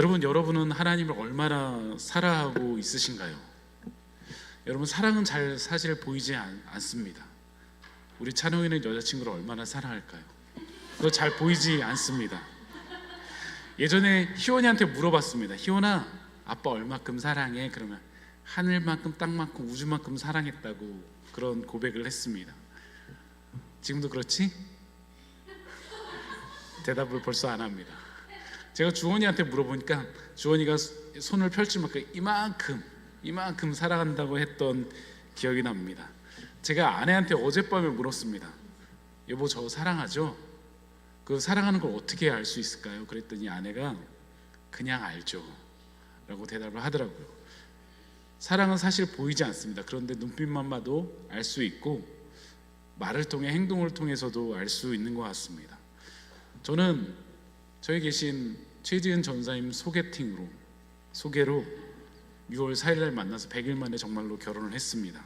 여러분은 하나님을 얼마나 사랑하고 있으신가요? 여러분, 사랑은 잘 사실 보이지 않습니다. 우리 찬호이는 여자친구를 얼마나 사랑할까요? 그거 잘 보이지 않습니다. 예전에 희원이한테 물어봤습니다. 희원아, 아빠 얼마큼 사랑해? 그러면 하늘만큼 땅만큼 우주만큼 사랑했다고 그런 고백을 했습니다. 지금도 그렇지? 대답을 벌써 안 합니다. 제가 주원이한테 물어보니까 주원이가 손을 펼칠 만큼 이만큼 사랑한다고 했던 기억이 납니다. 제가 아내한테 어젯밤에 물었습니다. 여보, 저 사랑하죠? 그 사랑하는 걸 어떻게 알 수 있을까요? 그랬더니 아내가 그냥 알죠 라고 대답을 하더라고요. 사랑은 사실 보이지 않습니다. 그런데 눈빛만 봐도 알 수 있고 말을 통해 행동을 통해서도 알 수 있는 것 같습니다. 저는 저희 계신 최지은 전사님 소개로 6월 4일날 만나서 100일 만에 정말로 결혼을 했습니다.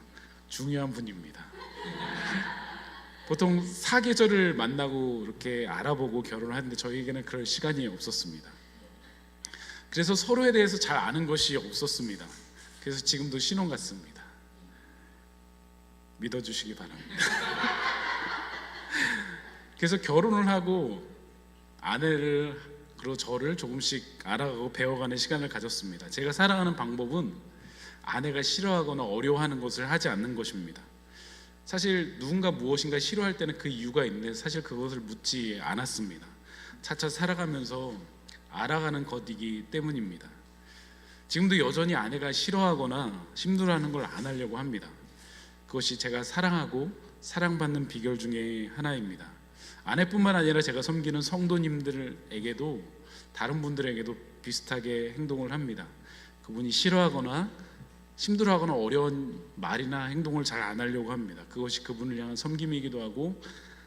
중요한 분입니다. 보통 사계절을 만나고 이렇게 알아보고 결혼을 하는데 저희에게는 그럴 시간이 없었습니다. 그래서 서로에 대해서 잘 아는 것이 없었습니다. 그래서 지금도 신혼 같습니다. 믿어주시기 바랍니다. 그래서 결혼을 하고 아내를 그리고 저를 조금씩 알아가고 배워가는 시간을 가졌습니다. 제가 살아가는 방법은 아내가 싫어하거나 어려워하는 것을 하지 않는 것입니다. 사실 누군가 무엇인가 싫어할 때는 그 이유가 있는데 사실 그것을 묻지 않았습니다. 차차 살아가면서 알아가는 것이기 때문입니다. 지금도 여전히 아내가 싫어하거나 힘들어하는 걸 안 하려고 합니다. 그것이 제가 사랑하고 사랑받는 비결 중에 하나입니다. 아내뿐만 아니라 제가 섬기는 성도님들에게도 다른 분들에게도 비슷하게 행동을 합니다. 그분이 싫어하거나 힘들어하거나 어려운 말이나 행동을 잘 안 하려고 합니다. 그것이 그분을 향한 섬김이기도 하고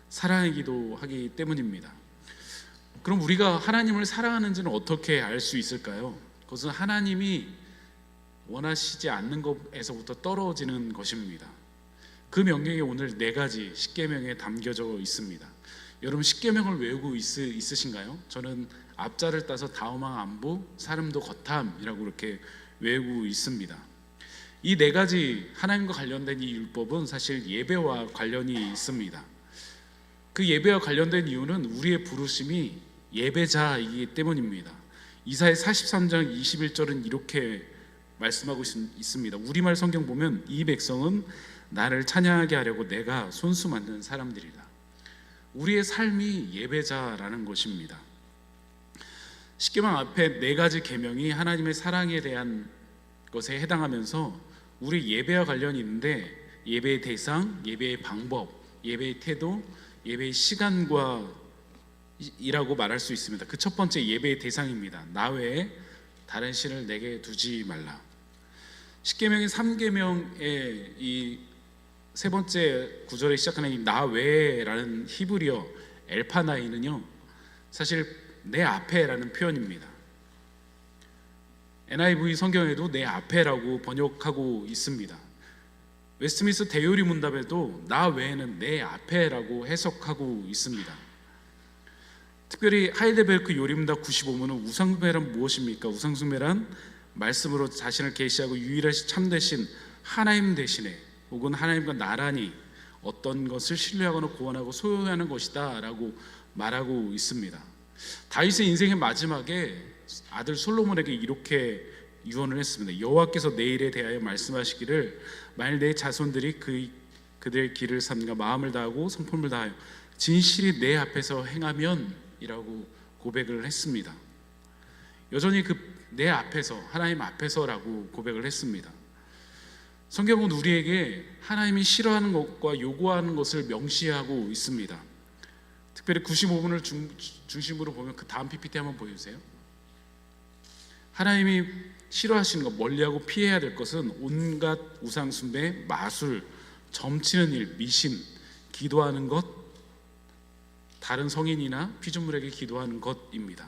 사랑이기도 하기 때문입니다. 그럼 우리가 하나님을 사랑하는지는 어떻게 알 수 있을까요? 그것은 하나님이 원하시지 않는 것에서부터 떨어지는 것입니다. 그 명령이 오늘 4가지 십계명에 담겨져 있습니다. 여러분, 십계명을 외우고 있으신가요? 저는 앞자를 따서 다음왕 안부 사름도 거탐이라고 이렇게 외우고 있습니다. 이 4가지 하나님과 관련된 이 율법은 사실 예배와 관련이 있습니다. 그 예배와 관련된 이유는 우리의 부르심이 예배자이기 때문입니다. 이사야 43장 21절은 이렇게 말씀하고 있습니다. 우리말 성경 보면 이 백성은 나를 찬양하게 하려고 내가 손수 만든 사람들이다. 우리의 삶이 예배자라는 것입니다. 십계명 앞에 4가지 계명이 하나님의 사랑에 대한 것에 해당하면서 우리 예배와 관련이 있는데 예배의 대상, 예배의 방법, 예배의 태도, 예배의 시간과 이라고 말할 수 있습니다. 그 첫 번째 예배의 대상입니다. 나 외에 다른 신을 내게 두지 말라. 십계명의 3계명의 이 3번째 구절에 시작하는 이 나 외라는 히브리어 엘파나이는요, 사실 내 앞에라는 표현입니다. NIV 성경에도 내 앞에라고 번역하고 있습니다. 웨스트민스터 대요리 문답에도 나 외에는 내 앞에라고 해석하고 있습니다. 특별히 하이델베르크 요리문답 95문은 우상숭배란 무엇입니까? 우상숭배란 말씀으로 자신을 계시하고 유일하신 참되신 하나님 대신에 혹은 하나님과 나란히 어떤 것을 신뢰하거나 구원하고 소유하는 것이다 라고 말하고 있습니다. 다윗의 인생의 마지막에 아들 솔로몬에게 이렇게 유언을 했습니다. 여호와께서 내 일에 대하여 말씀하시기를 만일 내 자손들이 그들의 길을 삼가 마음을 다하고 성품을 다하여 진실이 내 앞에서 행하면 이라고 고백을 했습니다. 여전히 내 앞에서, 하나님 앞에서라고 고백을 했습니다. 성경은 우리에게 하나님이 싫어하는 것과 요구하는 것을 명시하고 있습니다. 특별히 95분을 중심으로 보면 그 다음 PPT 한번 보여주세요. 하나님이 싫어하시는 것, 멀리하고 피해야 될 것은 온갖 우상 숭배, 마술, 점치는 일, 미신, 기도하는 것, 다른 성인이나 피조물에게 기도하는 것입니다.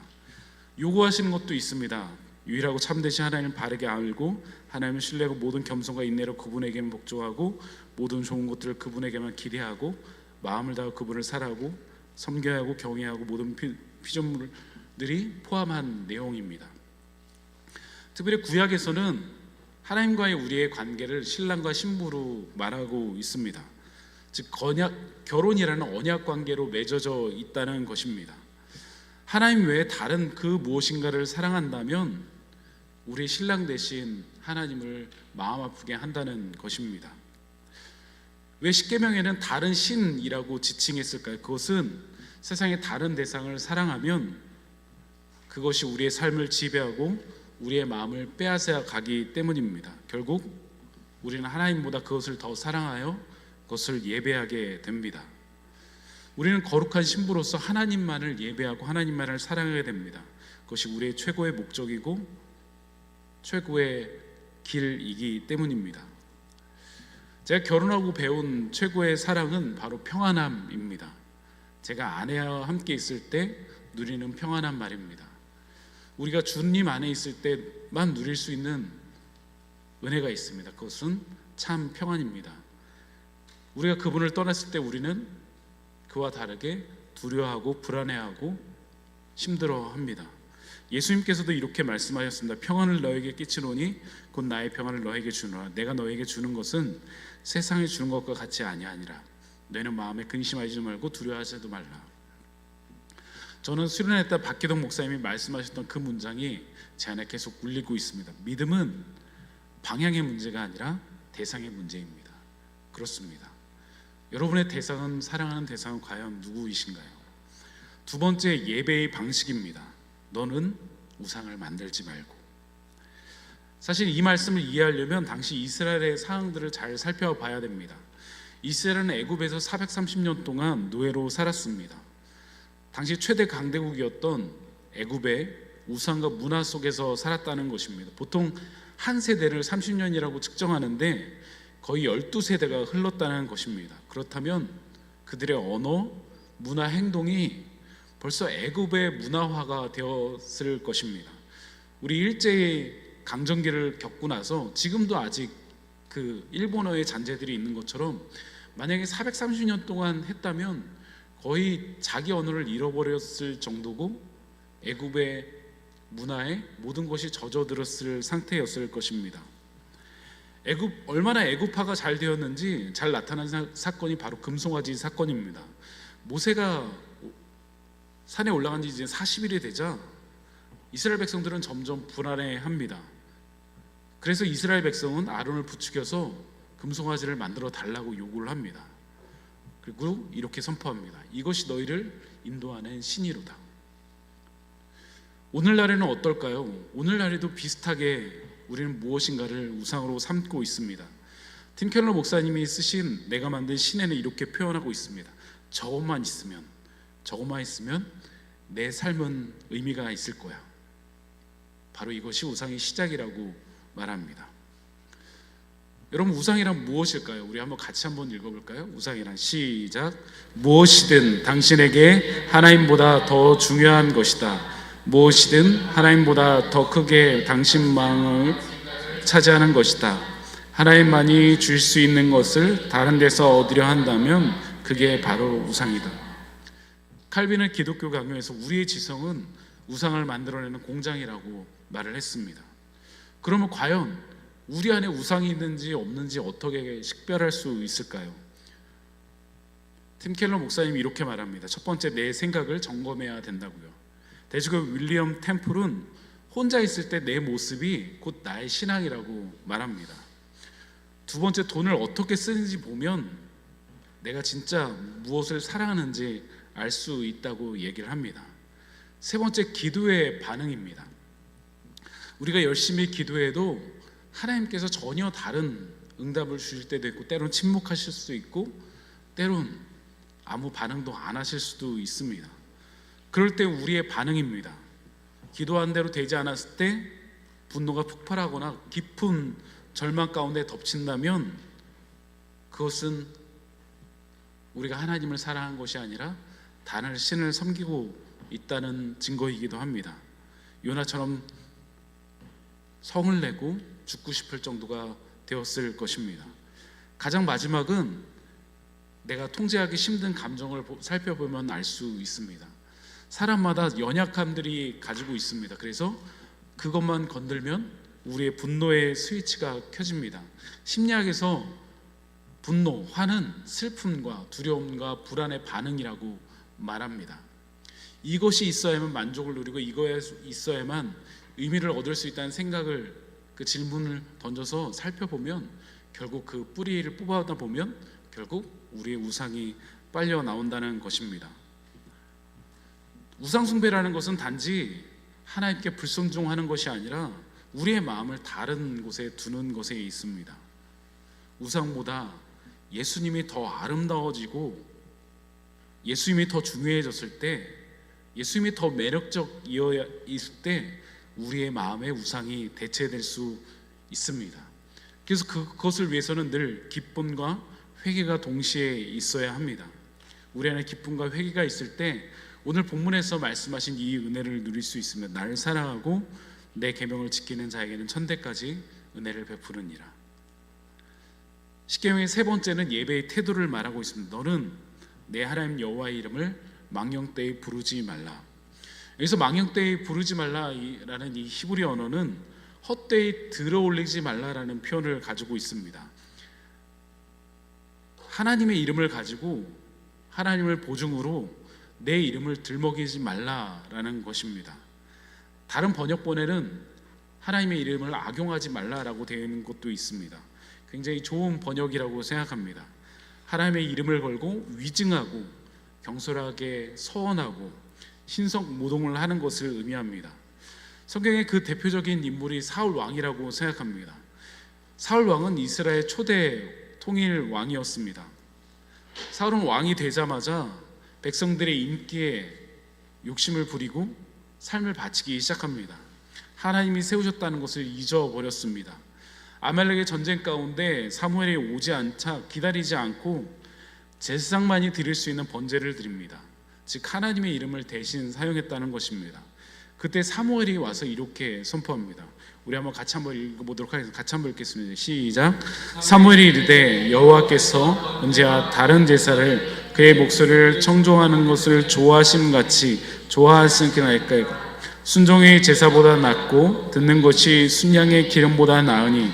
요구하시는 것도 있습니다. 유일하고 참되신 하나님을 바르게 알고 하나님을 신뢰하고 모든 겸손과 인내로 그분에게만 복종하고 모든 좋은 것들을 그분에게만 기대하고 마음을 다하고 그분을 사랑하고 섬겨야 하고 경외하고 모든 피조물들이 포함한 내용입니다. 특별히 구약에서는 하나님과의 우리의 관계를 신랑과 신부로 말하고 있습니다. 즉 결혼이라는 언약 관계로 맺어져 있다는 것입니다. 하나님 외에 다른 그 무엇인가를 사랑한다면 우리 신랑 대신 하나님을 마음 아프게 한다는 것입니다. 왜 십계명에는 다른 신이라고 지칭했을까요? 그것은 세상의 다른 대상을 사랑하면 그것이 우리의 삶을 지배하고 우리의 마음을 빼앗아 가기 때문입니다. 결국 우리는 하나님보다 그것을 더 사랑하여 그것을 예배하게 됩니다. 우리는 거룩한 신부로서 하나님만을 예배하고 하나님만을 사랑하게 됩니다. 그것이 우리의 최고의 목적이고 최고의 길이기 때문입니다. 제가 결혼하고 배운 최고의 사랑은 바로 평안함입니다. 제가 아내와 함께 있을 때 누리는 평안한 말입니다. 우리가 주님 안에 있을 때만 누릴 수 있는 은혜가 있습니다. 그것은 참 평안입니다. 우리가 그분을 떠났을 때 우리는 그와 다르게 두려워하고 불안해하고 힘들어합니다. 예수님께서도 이렇게 말씀하셨습니다. 평안을 너에게 끼치노니 곧 나의 평안을 너에게 주노라. 내가 너에게 주는 것은 세상에 주는 것과 같이 아니하니라. 너희는 마음에 근심하지 말고 두려워하지도 말라. 저는 수련회 때 박기동 목사님이 말씀하셨던 그 문장이 제 안에 계속 울리고 있습니다. 믿음은 방향의 문제가 아니라 대상의 문제입니다. 그렇습니다. 여러분의 대상은, 사랑하는 대상은 과연 누구이신가요? 두 번째, 예배의 방식입니다. 너는 우상을 만들지 말고. 사실 이 말씀을 이해하려면 당시 이스라엘의 상황들을 잘 살펴봐야 됩니다. 이스라엘은 애굽에서 430년 동안 노예로 살았습니다. 당시 최대 강대국이었던 애굽의 우상과 문화 속에서 살았다는 것입니다. 보통 한 세대를 30년이라고 측정하는데 거의 12세대가 흘렀다는 것입니다. 그렇다면 그들의 언어, 문화, 행동이 벌써 애굽의 문화화가 되었을 것입니다. 우리 일제 강점기를 겪고 나서 지금도 아직 그 일본어의 잔재들이 있는 것처럼 만약에 430년 동안 했다면 거의 자기 언어를 잃어버렸을 정도고 애굽의 문화에 모든 것이 젖어들었을 상태였을 것입니다. 얼마나 애굽화가 잘 되었는지 잘 나타난 사건이 바로 금송아지 사건입니다. 모세가 산에 올라간 지 이제 40일이 되자 이스라엘 백성들은 점점 불안해합니다. 그래서 이스라엘 백성은 아론을 부추겨서 금송아지를 만들어 달라고 요구를 합니다. 그리고 이렇게 선포합니다. 이것이 너희를 인도하는 신이로다. 오늘날에는 어떨까요? 오늘날에도 비슷하게 우리는 무엇인가를 우상으로 삼고 있습니다. 팀 켈러 목사님이 쓰신 내가 만든 신에는 이렇게 표현하고 있습니다. 저것만 있으면 내 삶은 의미가 있을 거야. 바로 이것이 우상의 시작이라고 말합니다. 여러분, 우상이란 무엇일까요? 우리 같이 한번 읽어볼까요? 우상이란, 시작. 무엇이든 당신에게 하나님보다 더 중요한 것이다. 무엇이든 하나님보다 더 크게 당신 마음을 차지하는 것이다. 하나님만이 줄 수 있는 것을 다른 데서 얻으려 한다면 그게 바로 우상이다. 칼빈은 기독교 강요에서 우리의 지성은 우상을 만들어내는 공장이라고 말을 했습니다. 그러면 과연 우리 안에 우상이 있는지 없는지 어떻게 식별할 수 있을까요? 팀 켈러 목사님이 이렇게 말합니다. 첫 번째, 내 생각을 점검해야 된다고요. 대주교 윌리엄 템플은 혼자 있을 때 내 모습이 곧 나의 신앙이라고 말합니다. 두 번째, 돈을 어떻게 쓰는지 보면 내가 진짜 무엇을 사랑하는지 알 수 있다고 얘기를 합니다. 세 번째, 기도의 반응입니다. 우리가 열심히 기도해도 하나님께서 전혀 다른 응답을 주실 때도 있고, 때론 침묵하실 수도 있고, 때론 아무 반응도 안 하실 수도 있습니다. 그럴 때 우리의 반응입니다. 기도한 대로 되지 않았을 때 분노가 폭발하거나 깊은 절망 가운데 덮친다면 그것은 우리가 하나님을 사랑한 것이 아니라 다른 신을 섬기고 있다는 증거이기도 합니다. 요나처럼 성을 내고 죽고 싶을 정도가 되었을 것입니다. 가장 마지막은 내가 통제하기 힘든 감정을 살펴보면 알 수 있습니다. 사람마다 연약함들이 가지고 있습니다. 그래서 그것만 건들면 우리의 분노의 스위치가 켜집니다. 심리학에서 분노, 화는 슬픔과 두려움과 불안의 반응이라고 말합니다. 이것이 있어야만 만족을 누리고 이거에 있어야만 의미를 얻을 수 있다는 생각을, 그 질문을 던져서 살펴보면 결국 그 뿌리를 뽑아다 보면 결국 우리의 우상이 빨려 나온다는 것입니다. 우상 숭배라는 것은 단지 하나님께 불순종하는 것이 아니라 우리의 마음을 다른 곳에 두는 것에 있습니다. 우상보다 예수님이 더 아름다워지고 예수님이 더 중요해졌을 때, 예수님이 더 매력적이어야 있을 때 우리의 마음의 우상이 대체될 수 있습니다. 그래서 그것을 위해서는 늘 기쁨과 회개가 동시에 있어야 합니다. 우리 안에 기쁨과 회개가 있을 때 오늘 본문에서 말씀하신 이 은혜를 누릴 수 있습니다. 나를 사랑하고 내 계명을 지키는 자에게는 천대까지 은혜를 베푸느니라. 십계명의 세 번째는 예배의 태도를 말하고 있습니다. 너는 내 하나님 여호와의 이름을 망령되이 부르지 말라. 여기서 망령되이 부르지 말라라는 이 히브리 언어는 헛되이 들어올리지 말라라는 표현을 가지고 있습니다. 하나님의 이름을 가지고 하나님을 보증으로 내 이름을 들먹이지 말라라는 것입니다. 다른 번역본에는 하나님의 이름을 악용하지 말라라고 되어 있는 것도 있습니다. 굉장히 좋은 번역이라고 생각합니다. 하나님의 이름을 걸고 위증하고 경솔하게 서원하고 신성모독을 하는 것을 의미합니다. 성경의 그 대표적인 인물이 사울 왕이라고 생각합니다. 사울 왕은 이스라엘 초대 통일 왕이었습니다. 사울은 왕이 되자마자 백성들의 인기에 욕심을 부리고 삶을 바치기 시작합니다. 하나님이 세우셨다는 것을 잊어버렸습니다. 아말렉의 전쟁 가운데 사무엘이 오지 않자 기다리지 않고 제사장만이 드릴 수 있는 번제를 드립니다. 즉 하나님의 이름을 대신 사용했다는 것입니다. 그때 사무엘이 와서 이렇게 선포합니다. 우리 한번 같이 한번 읽어보도록 하겠습니다. 같이 한번 읽겠습니다. 시작. 사무엘이 이르되 여호와께서 언제야 다른 제사를 그의 목소리를 청종하는 것을 좋아하심같이 좋아하시니까 순종의 제사보다 낫고 듣는 것이 순양의 기름보다 나으니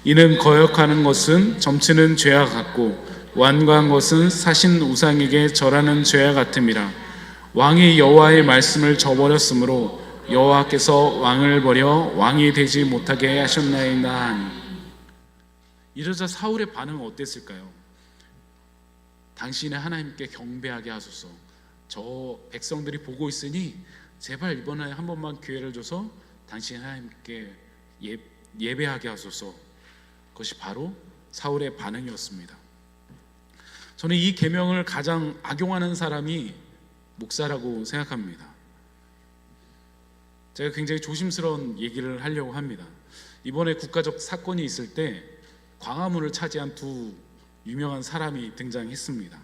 이는 거역하는 것은 점치는 죄와 같고 완고한 것은 사신 우상에게 절하는 죄와 같음이라. 왕이 여호와의 말씀을 저버렸으므로 여호와께서 왕을 버려 왕이 되지 못하게 하셨나이다 하니. 이러자 사울의 반응은 어땠을까요? 당신의 하나님께 경배하게 하소서. 저 백성들이 보고 있으니 제발 이번에 한 번만 기회를 줘서 당신 하나님께 예배하게 하소서. 그것이 바로 사울의 반응이었습니다. 저는 이 계명을 가장 악용하는 사람이 목사라고 생각합니다. 제가 굉장히 조심스러운 얘기를 하려고 합니다. 이번에 국가적 사건이 있을 때 광화문을 차지한 두 유명한 사람이 등장했습니다.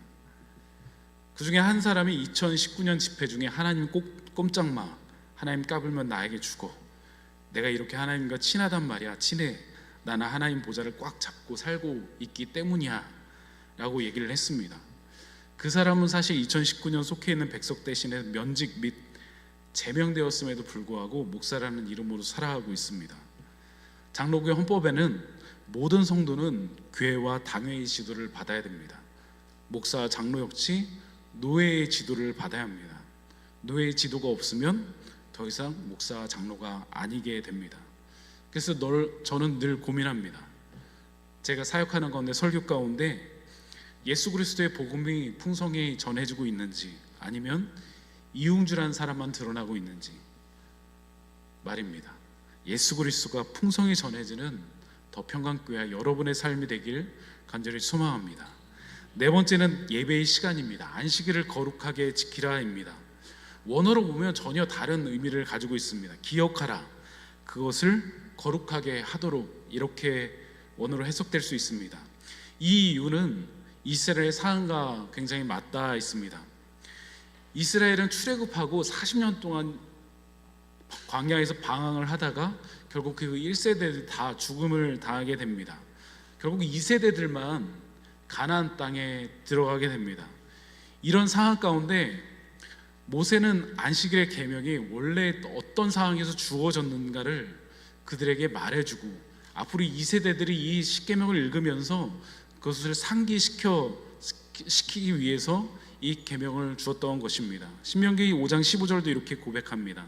그 중에 한 사람이 2019년 집회 중에 하나님 꼼짝 마, 하나님 까불면 나에게 죽어, 내가 이렇게 하나님과 친하단 말이야, 친해, 나는 하나님 보좌를 꽉 잡고 살고 있기 때문이야 라고 얘기를 했습니다. 그 사람은 사실 2019년 속해 있는 백석 대신에 면직 및 제명되었음에도 불구하고 목사라는 이름으로 살아가고 있습니다. 장로교회 헌법에는 모든 성도는 교회와 당회의 지도를 받아야 됩니다. 목사와 장로 역시 노회의 지도를 받아야 합니다. 노회의 지도가 없으면 더 이상 목사와 장로가 아니게 됩니다. 그래서 저는 늘 고민합니다. 제가 사역하는 가운데 설교 가운데 예수 그리스도의 복음이 풍성히 전해지고 있는지 아니면 이웅주라는 사람만 드러나고 있는지 말입니다. 예수 그리스도가 풍성히 전해지는 더 평강교회 여러분의 삶이 되길 간절히 소망합니다. 네 번째는 예배의 시간입니다. 안식일을 거룩하게 지키라입니다. 원어로 보면 전혀 다른 의미를 가지고 있습니다. 기억하라, 그것을 거룩하게 하도록, 이렇게 원어로 해석될 수 있습니다. 이 이유는 이스라엘의 상황과 굉장히 맞닿아 있습니다. 이스라엘은 출애굽하고 40년 동안 광야에서 방황을 하다가 결국 그 1세대들 다 죽음을 당하게 됩니다. 결국 2세대들만 가나안 땅에 들어가게 됩니다. 이런 상황 가운데 모세는 안식일의 계명이 원래 어떤 상황에서 주어졌는가를 그들에게 말해주고 앞으로 이 세대들이 이 십계명을 읽으면서 그것을 상기시키기 위해서 이 계명을 주었던 것입니다. 신명기 5장 15절도 이렇게 고백합니다.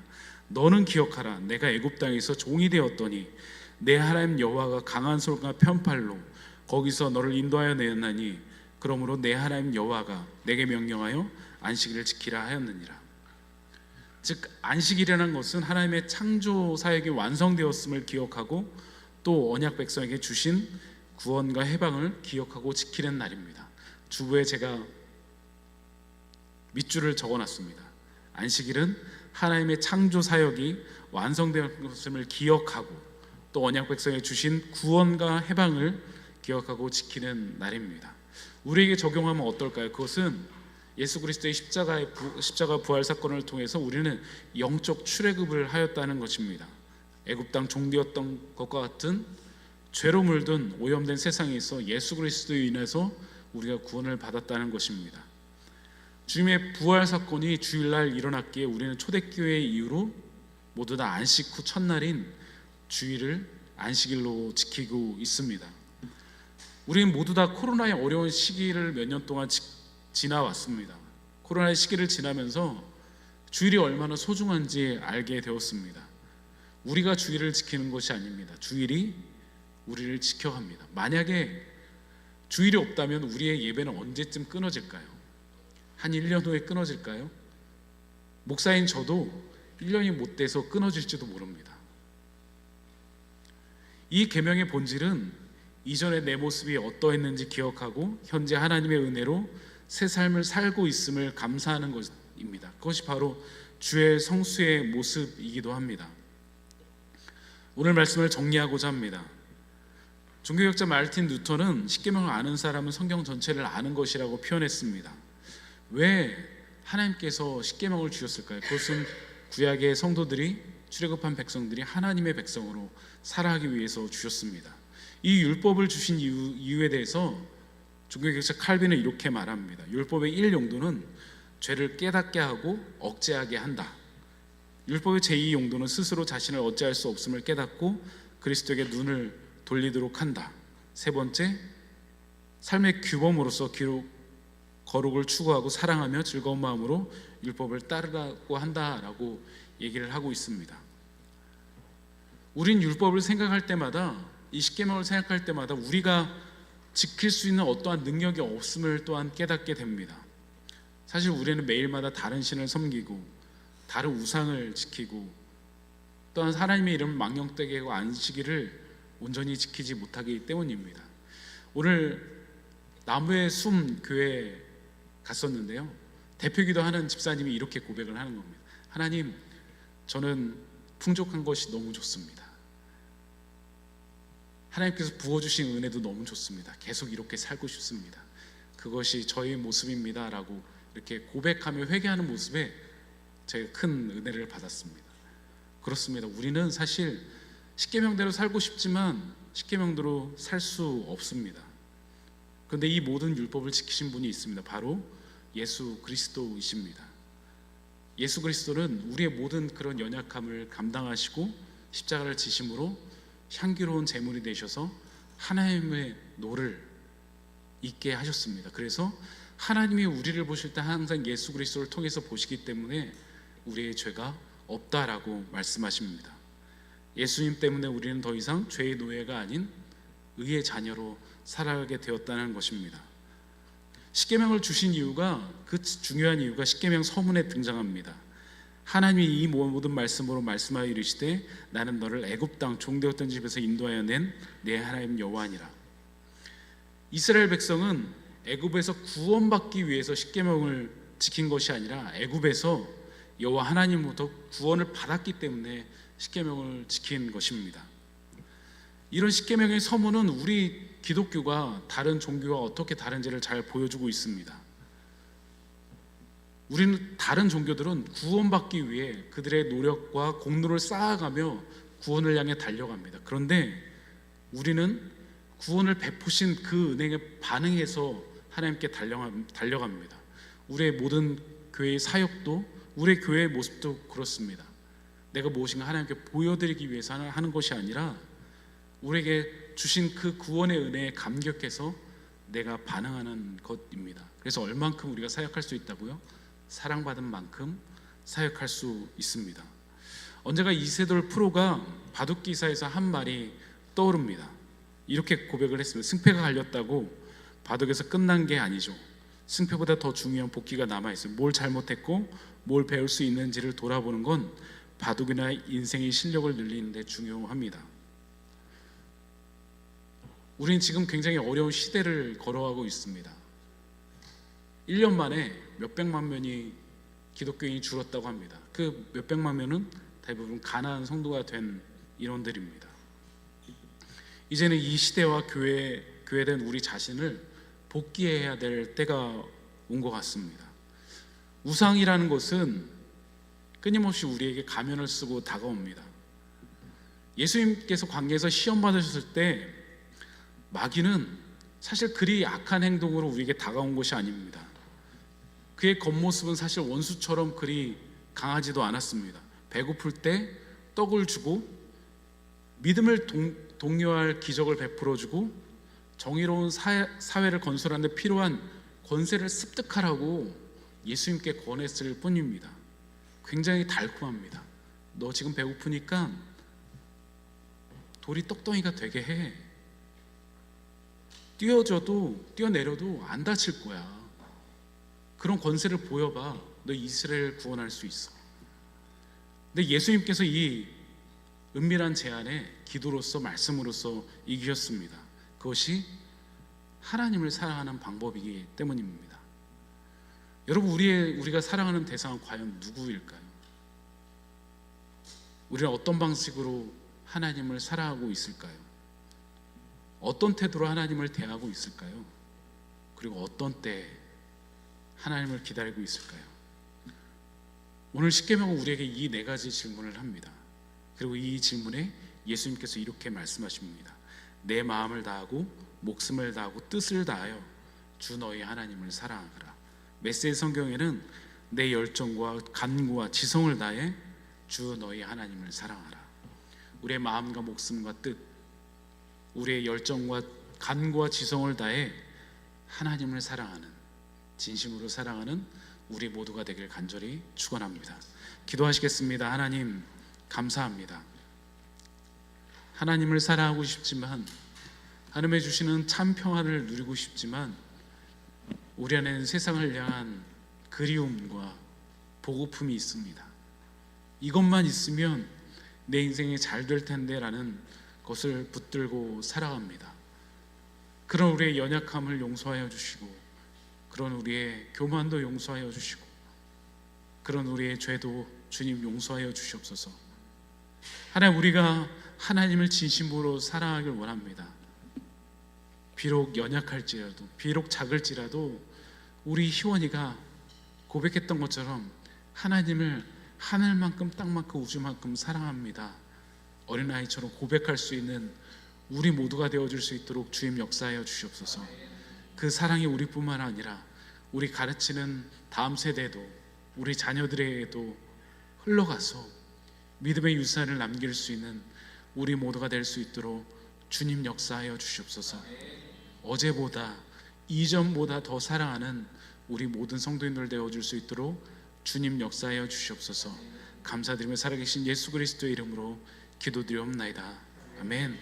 너는 기억하라. 내가 애굽 땅에서 종이 되었더니 내 하나님 여호와가 강한 손과 편팔로 거기서 너를 인도하여 내었나니 그러므로 내 하나님 여호와가 내게 명령하여 안식일을 지키라 하였느니라. 즉 안식일이라는 것은 하나님의 창조 사역이 완성되었음을 기억하고 또 언약 백성에게 주신 구원과 해방을 기억하고 지키는 날입니다. 주부에 제가 밑줄을 적어놨습니다. 안식일은 하나님의 창조 사역이 완성되었음을 기억하고 또 언약 백성에 주신 구원과 해방을 기억하고 지키는 날입니다. 우리에게 적용하면 어떨까요? 그것은 예수 그리스도의 십자가 부활 사건을 통해서 우리는 영적 출애굽을 하였다는 것입니다. 애굽 땅 종되었던 것과 같은 죄로 물든 오염된 세상에서 예수 그리스도로 인해서 우리가 구원을 받았다는 것입니다. 주님의 부활 사건이 주일날 일어났기에 우리는 초대교회의 이후로 모두 다 안식 후 첫날인 주일을 안식일로 지키고 있습니다. 우리는 모두 다 코로나의 어려운 시기를 몇 년 동안 지나왔습니다. 코로나의 시기를 지나면서 주일이 얼마나 소중한지 알게 되었습니다. 우리가 주일을 지키는 것이 아닙니다. 주일이 우리를 지켜갑니다. 만약에 주일이 없다면 우리의 예배는 언제쯤 끊어질까요? 한 1년 후에 끊어질까요? 목사인 저도 1년이 못 돼서 끊어질지도 모릅니다. 이 계명의 본질은 이전에 내 모습이 어떠했는지 기억하고 현재 하나님의 은혜로 새 삶을 살고 있음을 감사하는 것입니다. 그것이 바로 주의 성수의 모습이기도 합니다. 오늘 말씀을 정리하고자 합니다. 종교学자 마르틴 루터는 십계명을 아는 사람은 성경 전체를 아는 것이라고 표현했습니다. 왜 하나님께서 십계명을 주셨을까요? 그것은 구약의 성도들이 출애굽한 백성들이 하나님의 백성으로 살아가기 위해서 주셨습니다. 이 율법을 주신 이유에 대해서 종교개혁자 칼빈은 이렇게 말합니다. 율법의 1 용도는 죄를 깨닫게 하고 억제하게 한다. 율법의 제2 용도는 스스로 자신을 어찌할 수 없음을 깨닫고 그리스도에게 눈을 돌리도록 한다. 세 번째, 삶의 규범으로서 거룩을 추구하고 사랑하며 즐거운 마음으로 율법을 따르라고 한다라고 얘기를 하고 있습니다. 우린 율법을 생각할 때마다, 이 십계명을 생각할 때마다 우리가 지킬 수 있는 어떠한 능력이 없음을 또한 깨닫게 됩니다. 사실 우리는 매일마다 다른 신을 섬기고 다른 우상을 지키고 또한 하나님의 이름을 망령되게 하고 안식일을 온전히 지키지 못하기 때문입니다. 오늘 나무의 숨 교회에 갔었는데요, 대표기도 하는 집사님이 이렇게 고백을 하는 겁니다. 하나님, 저는 풍족한 것이 너무 좋습니다. 하나님께서 부어주신 은혜도 너무 좋습니다. 계속 이렇게 살고 싶습니다. 그것이 저의 모습입니다 라고 이렇게 고백하며 회개하는 모습에 제가 큰 은혜를 받았습니다. 그렇습니다. 우리는 사실 십계명대로 살고 싶지만 십계명대로 살 수 없습니다. 그런데 이 모든 율법을 지키신 분이 있습니다. 바로 예수 그리스도이십니다. 예수 그리스도는 우리의 모든 그런 연약함을 감당하시고 십자가를 지심으로 향기로운 제물이 되셔서 하나님의 노를 있게 하셨습니다. 그래서 하나님이 우리를 보실 때 항상 예수 그리스도를 통해서 보시기 때문에 우리의 죄가 없다라고 말씀하십니다. 예수님 때문에 우리는 더 이상 죄의 노예가 아닌 의의 자녀로 살아가게 되었다는 것입니다. 십계명을 주신 이유가, 그 중요한 이유가 십계명 서문에 등장합니다. 하나님이 이 모든 말씀으로 말씀하여 이르시되 나는 너를 애굽 땅 종되었던 집에서 인도하여 낸 내 하나님 여호와니라. 이스라엘 백성은 애굽에서 구원받기 위해서 십계명을 지킨 것이 아니라 애굽에서 여호와 하나님으로부터 구원을 받았기 때문에 십계명을 지킨 것입니다. 이런 십계명의 서문은 우리 기독교가 다른 종교와 어떻게 다른지를 잘 보여주고 있습니다. 우리는 다른 종교들은 구원받기 위해 그들의 노력과 공로를 쌓아가며 구원을 향해 달려갑니다. 그런데 우리는 구원을 베푸신 그 은혜에 반응해서 하나님께 달려갑니다. 우리의 모든 교회의 사역도, 우리의 교회의 모습도 그렇습니다. 내가 무엇인가 하나님께 보여드리기 위해서 하는 것이 아니라 우리에게 주신 그 구원의 은혜에 감격해서 내가 반응하는 것입니다. 그래서 얼만큼 우리가 사역할 수 있다고요? 사랑받은 만큼 사역할 수 있습니다. 언젠가 이세돌 프로가 바둑기사에서 한 말이 떠오릅니다. 이렇게 고백을 했습니다. 승패가 갈렸다고 바둑에서 끝난 게 아니죠. 승패보다 더 중요한 복귀가 남아있어요. 뭘 잘못했고 뭘 배울 수 있는지를 돌아보는 건 바둑이나 인생의 실력을 늘리는 데 중요합니다. 우리는 지금 굉장히 어려운 시대를 걸어가고 있습니다. 1년 만에 몇백만 명이 기독교인이 줄었다고 합니다. 그 몇백만 명은 대부분 가난한 성도가 된 인원들입니다. 이제는 이 시대와 교회된 우리 자신을 복귀해야 될 때가 온 것 같습니다. 우상이라는 것은 끊임없이 우리에게 가면을 쓰고 다가옵니다. 예수님께서 광야에서 시험 받으셨을 때 마귀는 사실 그리 악한 행동으로 우리에게 다가온 것이 아닙니다. 그의 겉모습은 사실 원수처럼 그리 강하지도 않았습니다. 배고플 때 떡을 주고 믿음을 독려할 기적을 베풀어주고 정의로운 사회를 건설하는 데 필요한 권세를 습득하라고 예수님께 권했을 뿐입니다. 굉장히 달콤합니다. 너 지금 배고프니까 돌이 떡덩이가 되게 해. 뛰어내려도 안 다칠 거야. 그런 권세를 보여봐. 너 이스라엘을 구원할 수 있어. 근데 예수님께서 이 은밀한 제안에 기도로서 말씀으로서 이기셨습니다. 그것이 하나님을 사랑하는 방법이기 때문입니다. 여러분, 우리가 사랑하는 대상은 과연 누구일까요? 우리는 어떤 방식으로 하나님을 사랑하고 있을까요? 어떤 태도로 하나님을 대하고 있을까요? 그리고 어떤 때 하나님을 기다리고 있을까요? 오늘 십계명은 우리에게 이 네 가지 질문을 합니다. 그리고 이 질문에 예수님께서 이렇게 말씀하십니다. 내 마음을 다하고 목숨을 다하고 뜻을 다하여 주 너희 하나님을 사랑하라. 메시지 성경에는 내 열정과 간구와 지성을 다해 주 너희 하나님을 사랑하라. 우리의 마음과 목숨과 뜻, 우리의 열정과 간구와 지성을 다해 하나님을 사랑하는, 진심으로 사랑하는 우리 모두가 되길 간절히 축원합니다. 기도하시겠습니다. 하나님, 감사합니다. 하나님을 사랑하고 싶지만, 하나님의 주시는 참 평안을 누리고 싶지만, 우리 안에는 세상을 향한 그리움과 보고품이 있습니다. 이것만 있으면 내 인생이 잘 될 텐데 라는 것을 붙들고 살아갑니다. 그런 우리의 연약함을 용서하여 주시고, 그런 우리의 교만도 용서하여 주시고, 그런 우리의 죄도 주님 용서하여 주시옵소서. 하나님, 우리가 하나님을 진심으로 사랑하길 원합니다. 비록 연약할지라도, 비록 작을지라도 우리 희원이가 고백했던 것처럼 하나님을 하늘만큼 땅만큼 우주만큼 사랑합니다. 어린아이처럼 고백할 수 있는 우리 모두가 되어줄 수 있도록 주님 역사하여 주시옵소서. 그 사랑이 우리뿐만 아니라 우리 가르치는 다음 세대도, 우리 자녀들에게도 흘러가서 믿음의 유산을 남길 수 있는 우리 모두가 될 수 있도록 주님 역사하여 주시옵소서. 어제보다 이전보다 더 사랑하는 우리 모든 성도인들 되어줄 수 있도록 주님 역사하여 주시옵소서. 감사드리며 살아계신 예수 그리스도의 이름으로 기도드리옵나이다. 아멘.